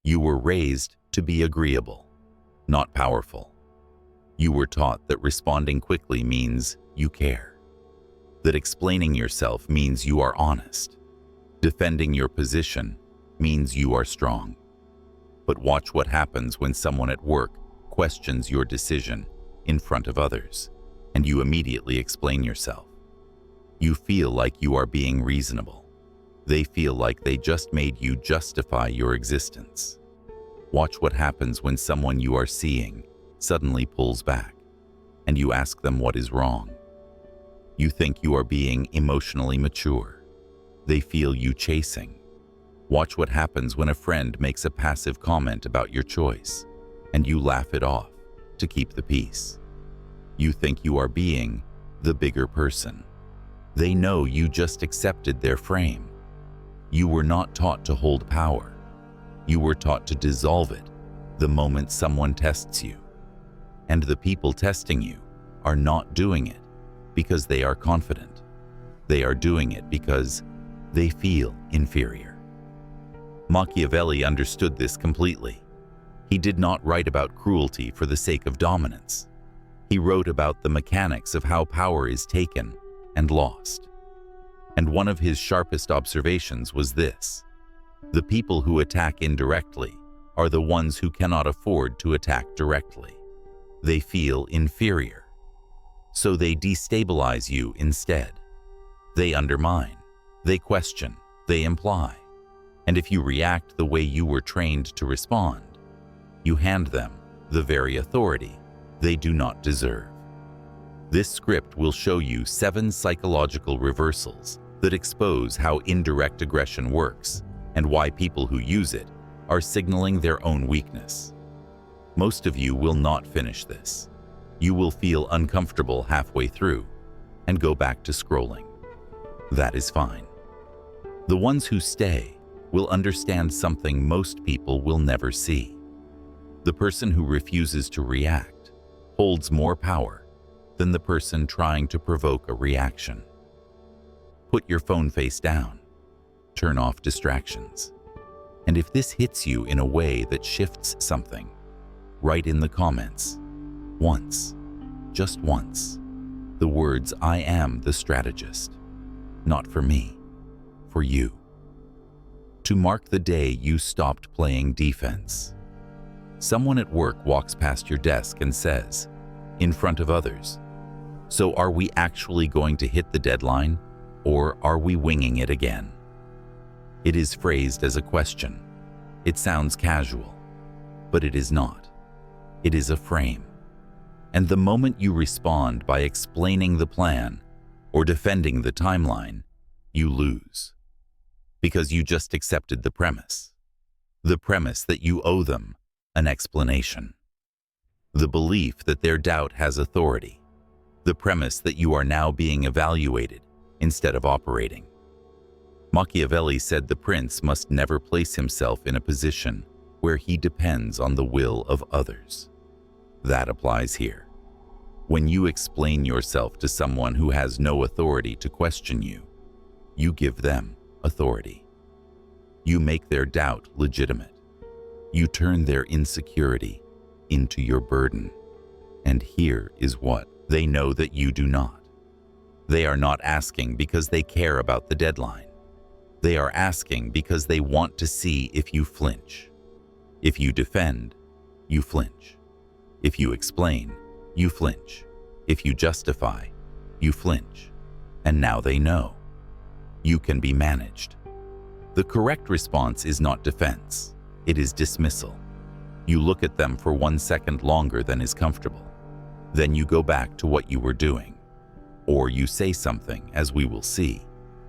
You were raised to be agreeable, not powerful. You were taught that responding quickly means you care, that explaining yourself means you are honest, defending your position means you are strong. But watch what happens when someone at work questions your decision in front of others, and you immediately explain yourself. You feel like you are being reasonable. They feel like they just made you justify your existence. Watch what happens when someone you are seeing suddenly pulls back, and you ask them what is wrong. You think you are being emotionally mature. They feel you chasing. Watch what happens when a friend makes a passive comment about your choice, and you laugh it off to keep the peace. You think you are being the bigger person. They know you just accepted their frame. You were not taught to hold power. You were taught to dissolve it the moment someone tests you. And the people testing you are not doing it because they are confident. They are doing it because they feel inferior. Machiavelli understood this completely. He did not write about cruelty for the sake of dominance. He wrote about the mechanics of how power is taken and lost. And one of his sharpest observations was this: the people who attack indirectly are the ones who cannot afford to attack directly. They feel inferior, so they destabilize you instead. They undermine, they question, they imply. And if you react the way you were trained to respond, you hand them the very authority they do not deserve. This script will show you 7 psychological reversals that expose how indirect aggression works and why people who use it are signaling their own weakness. Most of you will not finish this. You will feel uncomfortable halfway through and go back to scrolling. That is fine. The ones who stay will understand something most people will never see. The person who refuses to react holds more power than the person trying to provoke a reaction. Put your phone face down. Turn off distractions. And if this hits you in a way that shifts something, write in the comments, once, just once, the words "I am the strategist." Not for me, for you. To mark the day you stopped playing defense. Someone at work walks past your desk and says, in front of others, "So are we actually going to hit the deadline, or are we winging it again?" It is phrased as a question. It sounds casual, but it is not. It is a frame. And the moment you respond by explaining the plan or defending the timeline, you lose. Because you just accepted the premise. The premise that you owe them an explanation. The belief that their doubt has authority. The premise that you are now being evaluated instead of operating. Machiavelli said the prince must never place himself in a position where he depends on the will of others. That applies here. When you explain yourself to someone who has no authority to question you, you give them authority. You make their doubt legitimate. You turn their insecurity into your burden. And here is what they know that you do not. They are not asking because they care about the deadline. They are asking because they want to see if you flinch. If you defend, you flinch. If you explain, you flinch. If you justify, you flinch. And now they know. You can be managed. The correct response is not defense. It is dismissal. You look at them for 1 second longer than is comfortable. Then you go back to what you were doing. Or you say something, as we will see,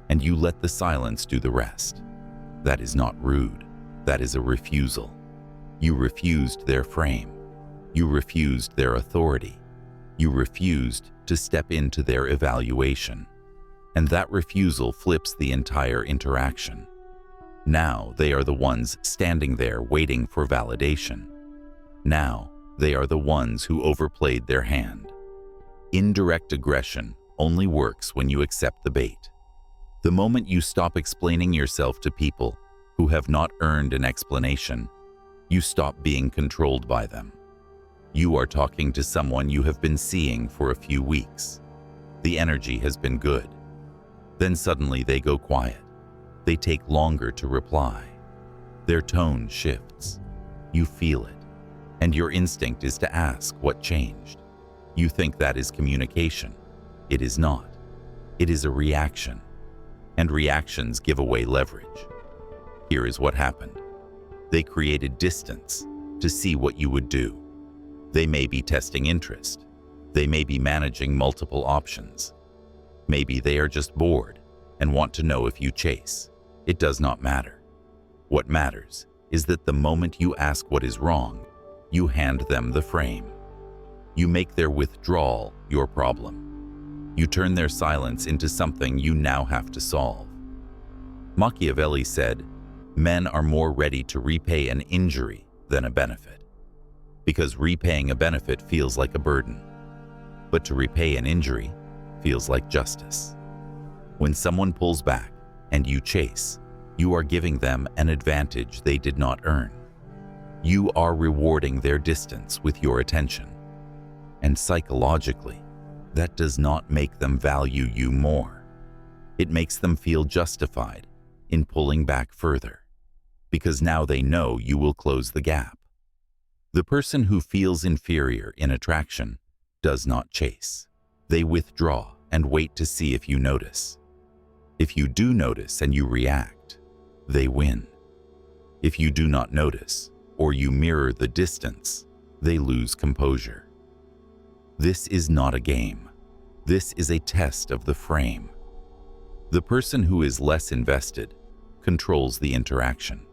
and you let the silence do the rest. That is not rude. That is a refusal. You refused their frame. You refused their authority. You refused to step into their evaluation. And that refusal flips the entire interaction. Now they are the ones standing there waiting for validation. Now they are the ones who overplayed their hand. Indirect aggression only works when you accept the bait. The moment you stop explaining yourself to people who have not earned an explanation, You stop being controlled by them. You are talking to someone you have been seeing for a few weeks. The energy has been good. Then suddenly they go quiet. They take longer to reply. Their tone shifts. You feel it. And your instinct is to ask what changed. You think that is communication. It is not. It is a reaction. And reactions give away leverage. Here is what happened. They created distance to see what you would do. They may be testing interest. They may be managing multiple options. Maybe they are just bored and want to know if you chase. It does not matter. What matters is that the moment you ask what is wrong, you hand them the frame. You make their withdrawal your problem. You turn their silence into something you now have to solve. Machiavelli said, "Men are more ready to repay an injury than a benefit." Because repaying a benefit feels like a burden. But to repay an injury feels like justice. When someone pulls back and you chase, you are giving them an advantage they did not earn. You are rewarding their distance with your attention. And psychologically, that does not make them value you more. It makes them feel justified in pulling back further, because now they know you will close the gap. The person who feels inferior in attraction does not chase. They withdraw and wait to see if you notice. If you do notice and you react, they win. If you do not notice, or you mirror the distance, they lose composure. This is not a game. This is a test of the frame. The person who is less invested controls the interaction,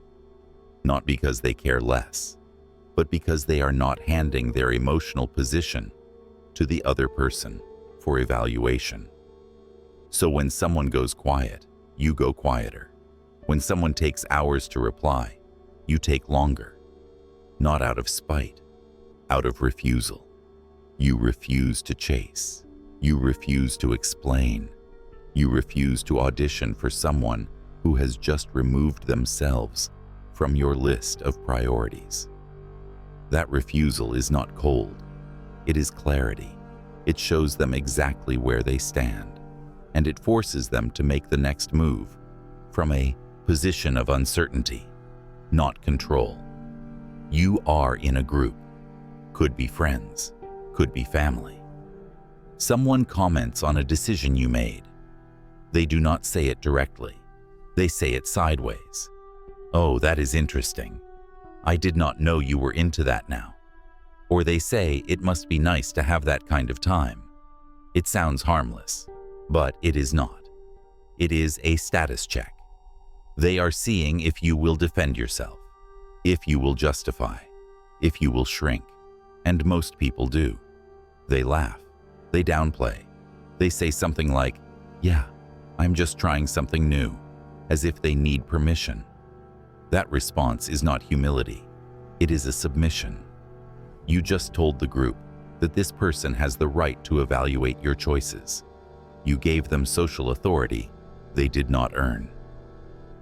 not because they care less, but because they are not handing their emotional position to the other person for evaluation. So when someone goes quiet, you go quieter. When someone takes hours to reply, you take longer. Not out of spite, out of refusal. You refuse to chase. You refuse to explain. You refuse to audition for someone who has just removed themselves from your list of priorities. That refusal is not cold. It is clarity. It shows them exactly where they stand, and it forces them to make the next move from a position of uncertainty, not control. You are in a group. Could be friends, could be family. Someone comments on a decision you made. They do not say it directly. They say it sideways. "Oh, that is interesting. I did not know you were into that now." Or they say, "It must be nice to have that kind of time." It sounds harmless, but it is not. It is a status check. They are seeing if you will defend yourself, if you will justify, if you will shrink. And most people do. They laugh. They downplay. They say something like, "Yeah, I'm just trying something new," as if they need permission. That response is not humility. It is a submission. You just told the group that this person has the right to evaluate your choices. You gave them social authority they did not earn.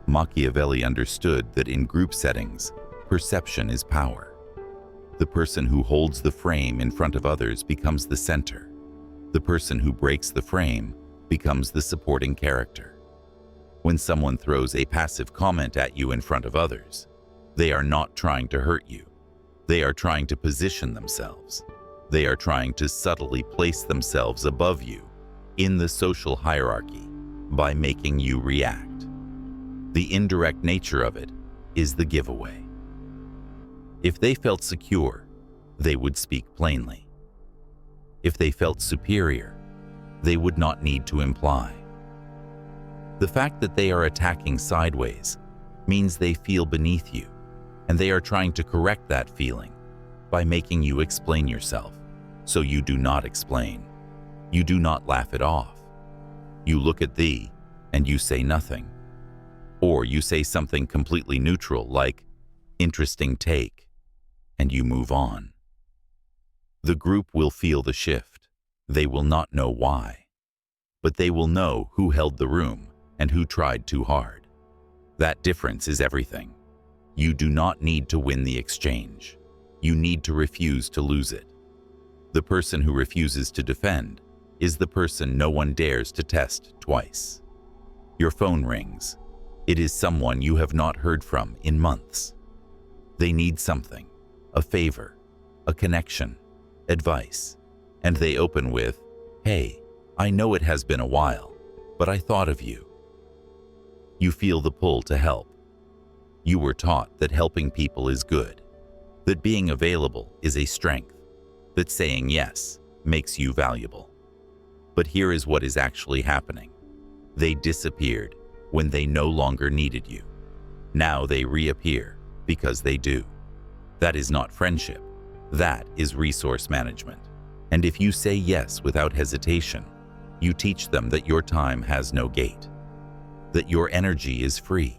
Machiavelli understood that in group settings, perception is power. The person who holds the frame in front of others becomes the center. The person who breaks the frame becomes the supporting character. When someone throws a passive comment at you in front of others, they are not trying to hurt you. They are trying to position themselves. They are trying to subtly place themselves above you in the social hierarchy by making you react. The indirect nature of it is the giveaway. If they felt secure, they would speak plainly. If they felt superior, they would not need to imply. The fact that they are attacking sideways means they feel beneath you, and they are trying to correct that feeling by making you explain yourself, so you do not explain. You do not laugh it off. You look at thee, and you say nothing. Or you say something completely neutral like, "Interesting take," and you move on. The group will feel the shift. They will not know why, but they will know who held the room and who tried too hard. That difference is everything. You do not need to win the exchange. You need to refuse to lose it. The person who refuses to defend is the person no one dares to test twice. Your phone rings. It is someone you have not heard from in months. They need something, a favor, a connection, advice, and they open with, "Hey, I know it has been a while, but I thought of you." You feel the pull to help. You were taught that helping people is good, that being available is a strength, that saying yes makes you valuable. But here is what is actually happening. They disappeared when they no longer needed you. Now they reappear because they do. That is not friendship. That is resource management. And if you say yes without hesitation, you teach them that your time has no gate, that your energy is free,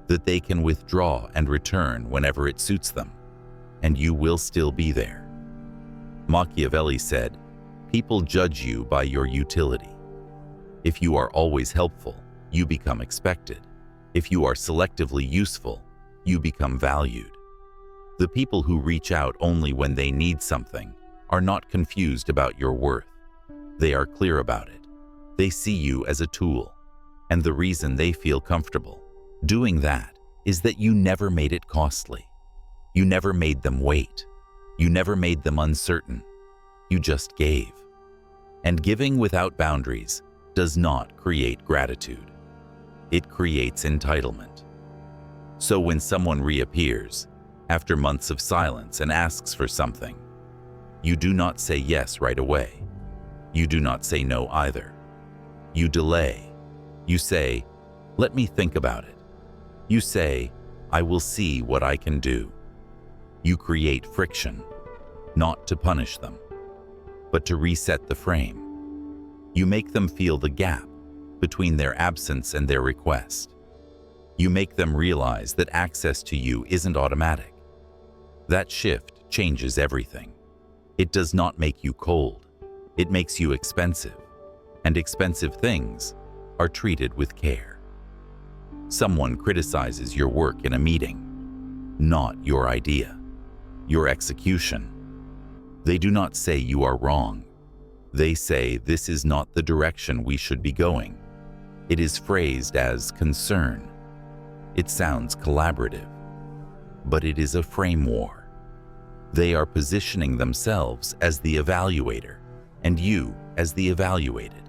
that they can withdraw and return whenever it suits them, and you will still be there. Machiavelli said, "People judge you by your utility. If you are always helpful, you become expected. If you are selectively useful, you become valued." The people who reach out only when they need something are not confused about your worth. They are clear about it. They see you as a tool, and the reason they feel comfortable doing that is that you never made it costly. You never made them wait. You never made them uncertain. You just gave. And giving without boundaries does not create gratitude. It creates entitlement. So when someone reappears after months of silence and asks for something, you do not say yes right away. You do not say no either. You delay. You say, "Let me think about it." You say, "I will see what I can do." You create friction, not to punish them, but to reset the frame. You make them feel the gap between their absence and their request. You make them realize that access to you isn't automatic. That shift changes everything. It does not make you cold. It makes you expensive, and expensive things are treated with care. Someone criticizes your work in a meeting, not your idea, your execution. They do not say you are wrong. They say this is not the direction we should be going. It is phrased as concern. It sounds collaborative, but it is a frame war. They are positioning themselves as the evaluator and you as the evaluated.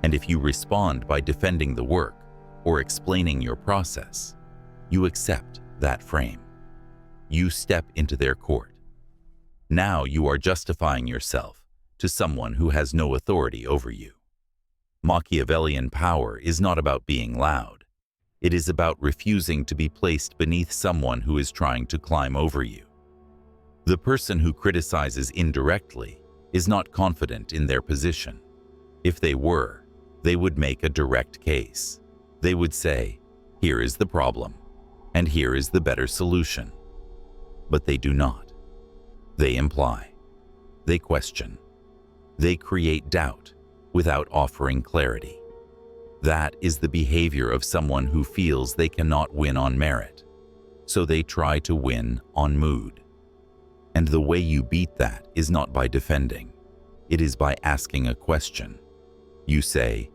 And if you respond by defending the work or explaining your process, you accept that frame. You step into their court. Now you are justifying yourself to someone who has no authority over you. Machiavellian power is not about being loud. It is about refusing to be placed beneath someone who is trying to climb over you. The person who criticizes indirectly is not confident in their position. If they were, they would make a direct case. They would say, "Here is the problem, and here is the better solution." But they do not. They imply. They question. They create doubt without offering clarity. That is the behavior of someone who feels they cannot win on merit, so they try to win on mood. And the way you beat that is not by defending. It is by asking a question. You say,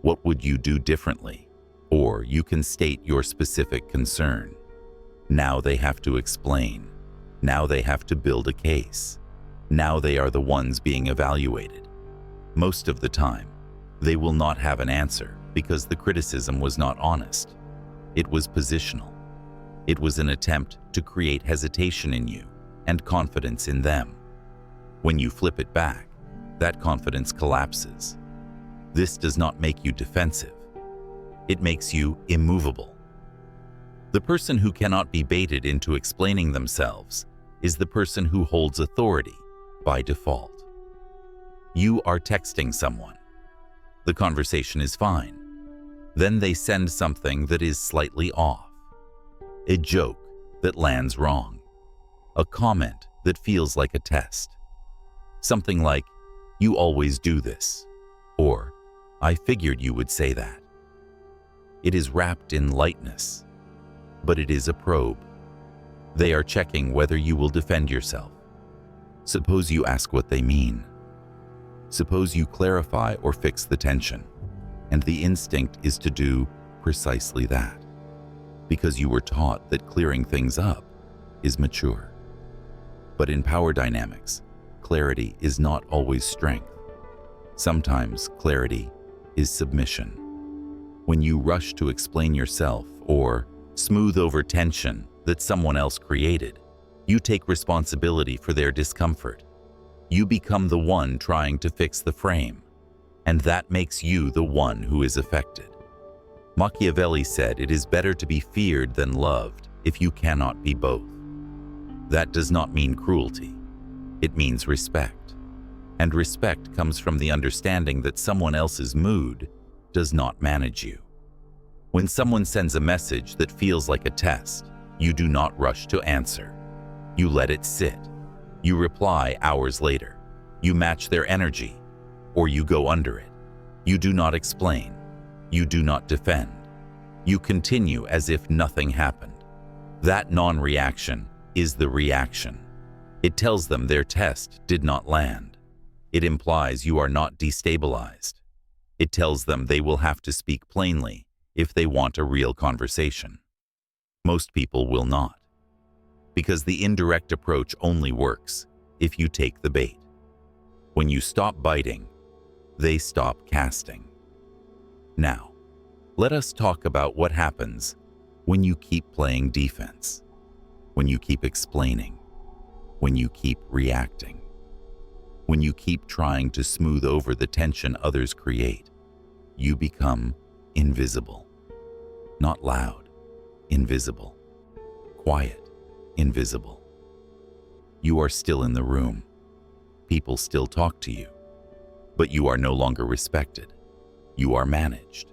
"What would you do differently?" Or you can state your specific concern. Now they have to explain. Now they have to build a case. Now they are the ones being evaluated. Most of the time, they will not have an answer because the criticism was not honest. It was positional. It was an attempt to create hesitation in you and confidence in them. When you flip it back, that confidence collapses. This does not make you defensive. It makes you immovable. The person who cannot be baited into explaining themselves is the person who holds authority by default. You are texting someone. The conversation is fine. Then they send something that is slightly off. A joke that lands wrong. A comment that feels like a test. Something like, "You always do this," or "I figured you would say that." It is wrapped in lightness, but it is a probe. They are checking whether you will defend yourself. Suppose you ask what they mean. Suppose you clarify or fix the tension, and the instinct is to do precisely that, because you were taught that clearing things up is mature. But in power dynamics, clarity is not always strength. Sometimes clarity is submission. When you rush to explain yourself or smooth over tension that someone else created, you take responsibility for their discomfort. You become the one trying to fix the frame, and that makes you the one who is affected. Machiavelli said it is better to be feared than loved if you cannot be both. That does not mean cruelty. It means respect. And respect comes from the understanding that someone else's mood does not manage you. When someone sends a message that feels like a test, you do not rush to answer. You let it sit. You reply hours later. You match their energy, or you go under it. You do not explain. You do not defend. You continue as if nothing happened. That non-reaction is the reaction. It tells them their test did not land. It implies you are not destabilized. It tells them they will have to speak plainly if they want a real conversation. Most people will not, because the indirect approach only works if you take the bait. When you stop biting, they stop casting. Now, let us talk about what happens when you keep playing defense, when you keep explaining, when you keep reacting, when you keep trying to smooth over the tension others create. You become invisible. Not loud, invisible. Quiet, invisible. You are still in the room. People still talk to you, but you are no longer respected. You are managed.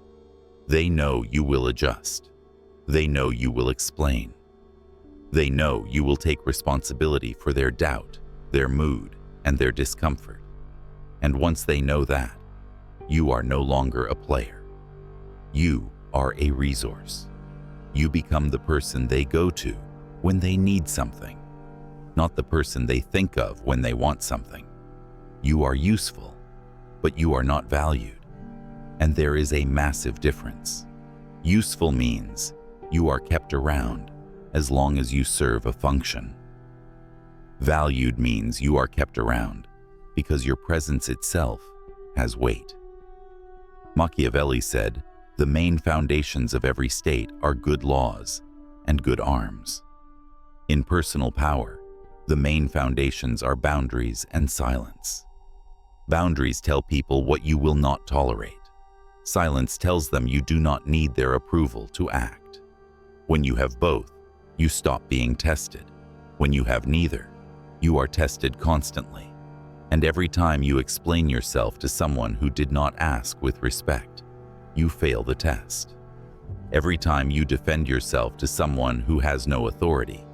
They know you will adjust. They know you will explain. They know you will take responsibility for their doubt, their mood, and their discomfort. And once they know that, you are no longer a player. You are a resource. You become the person they go to when they need something, not the person they think of when they want something. You are useful, but you are not valued. And there is a massive difference. Useful means you are kept around as long as you serve a function. Valued means you are kept around because your presence itself has weight. Machiavelli said, "The main foundations of every state are good laws and good arms." In personal power, the main foundations are boundaries and silence. Boundaries tell people what you will not tolerate. Silence tells them you do not need their approval to act. When you have both, you stop being tested. When you have neither, you are tested constantly. And every time you explain yourself to someone who did not ask with respect, you fail the test. Every time you defend yourself to someone who has no authority,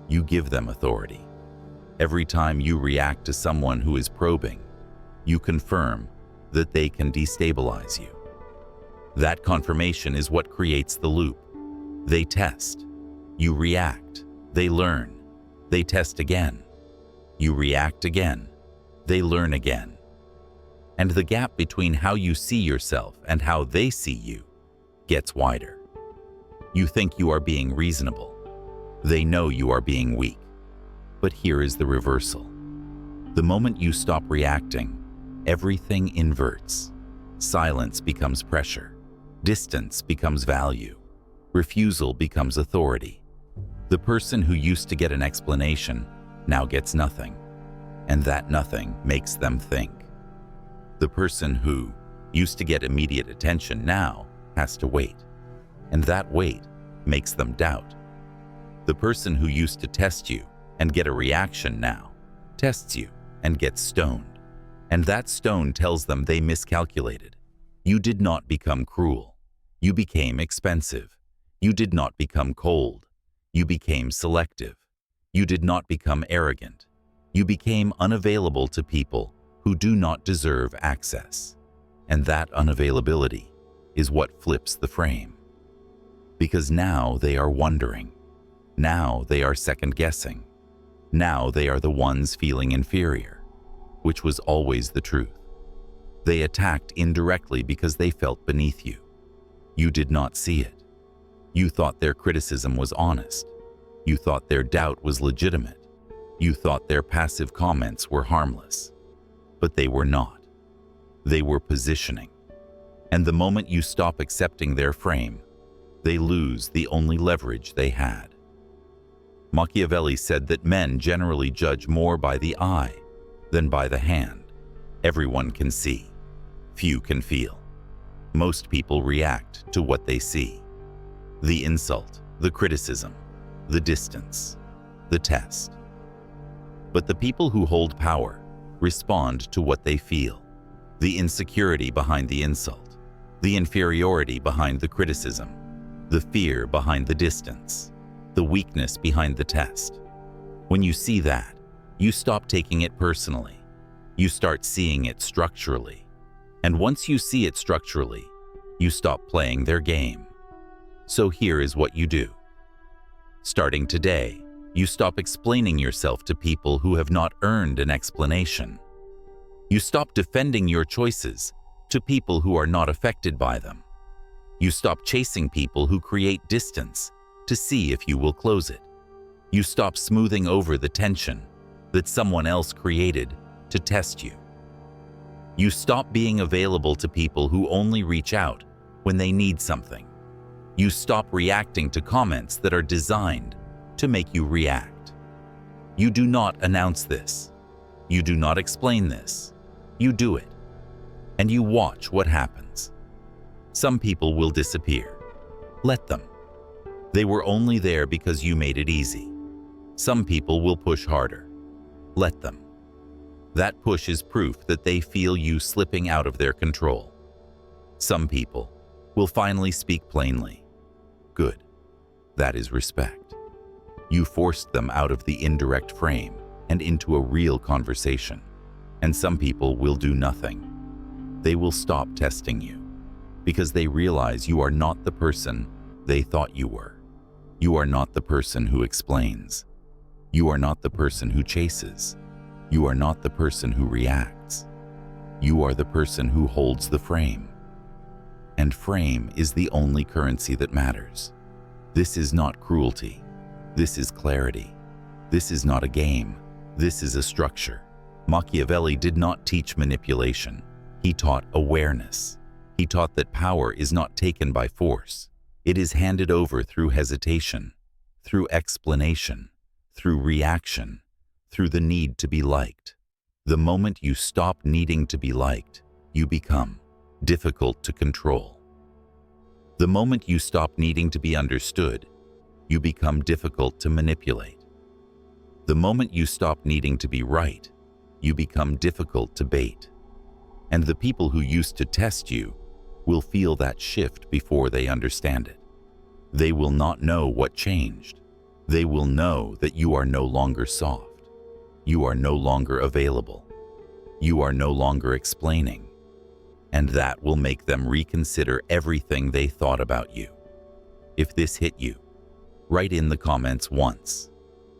you give them authority. Every time you react to someone who is probing, you confirm that they can destabilize you. That confirmation is what creates the loop. They test. You react. They learn. They test again. You react again. They learn again. And the gap between how you see yourself and how they see you gets wider. You think you are being reasonable. They know you are being weak. But here is the reversal. The moment you stop reacting, everything inverts. Silence becomes pressure. Distance becomes value. Refusal becomes authority. The person who used to get an explanation now gets nothing, and that nothing makes them think. The person who used to get immediate attention now has to wait, and that wait makes them doubt. The person who used to test you and get a reaction now tests you and gets stoned, and that stone tells them they miscalculated. You did not become cruel. You became expensive. You did not become cold. You became selective. You did not become arrogant. You became unavailable to people who do not deserve access. And that unavailability is what flips the frame. Because now they are wondering, Now they are second-guessing. Now they are the ones feeling inferior, which was always the truth. They attacked indirectly because they felt beneath you. You did not see it. You thought their criticism was honest. You thought their doubt was legitimate. You thought their passive comments were harmless. But they were not. They were positioning. And the moment you stop accepting their frame, they lose the only leverage they had. Machiavelli said that men generally judge more by the eye than by the hand. Everyone can see. Few can feel. Most people react to what they see. The insult, the criticism, the distance, the test. But the people who hold power respond to what they feel. The insecurity behind the insult, the inferiority behind the criticism, the fear behind the distance, the weakness behind the test. When you see that, you stop taking it personally. You start seeing it structurally. And once you see it structurally, you stop playing their game. So here is what you do. Starting today, you stop explaining yourself to people who have not earned an explanation. You stop defending your choices to people who are not affected by them. You stop chasing people who create distance to see if you will close it. You stop smoothing over the tension that someone else created to test you. You stop being available to people who only reach out when they need something. You stop reacting to comments that are designed to make you react. You do not announce this. You do not explain this. You do it. And you watch what happens. Some people will disappear. Let them. They were only there because you made it easy. Some people will push harder. Let them. That push is proof that they feel you slipping out of their control. Some people will finally speak plainly. Good. That is respect. You forced them out of the indirect frame and into a real conversation. And some people will do nothing. They will stop testing you because they realize you are not the person they thought you were. You are not the person who explains. You are not the person who chases. You are not the person who reacts. You are the person who holds the frame. And frame is the only currency that matters. This is not cruelty. This is clarity. This is not a game. This is a structure. Machiavelli did not teach manipulation. He taught awareness. He taught that power is not taken by force. It is handed over through hesitation, through explanation, through reaction, through the need to be liked. The moment you stop needing to be liked, you become difficult to control. The moment you stop needing to be understood, you become difficult to manipulate. The moment you stop needing to be right, you become difficult to bait. And the people who used to test you will feel that shift before they understand it. They will not know what changed. They will know that you are no longer soft. You are no longer available. You are no longer explaining. And that will make them reconsider everything they thought about you. If this hit you, write in the comments once,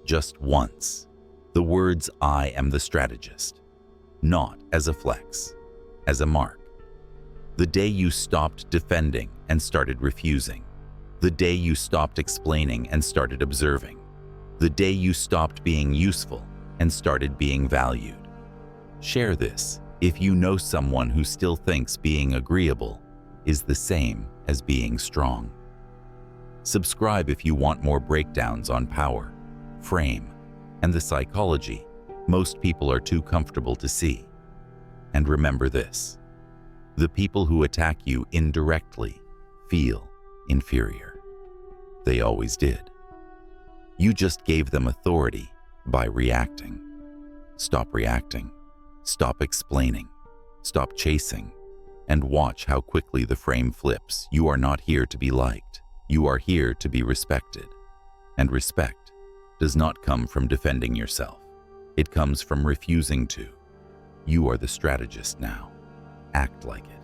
just once, the words "I am the strategist," not as a flex, as a mark. The day you stopped defending and started refusing. The day you stopped explaining and started observing. The day you stopped being useful and started being valued. Share this if you know someone who still thinks being agreeable is the same as being strong. Subscribe if you want more breakdowns on power, frame, and the psychology most people are too comfortable to see. And remember this: the people who attack you indirectly feel inferior. They always did. You just gave them authority by reacting. Stop reacting. Stop explaining. Stop chasing. And watch how quickly the frame flips. You are not here to be liked. You are here to be respected. And respect does not come from defending yourself. It comes from refusing to. You are the strategist now. Act like it.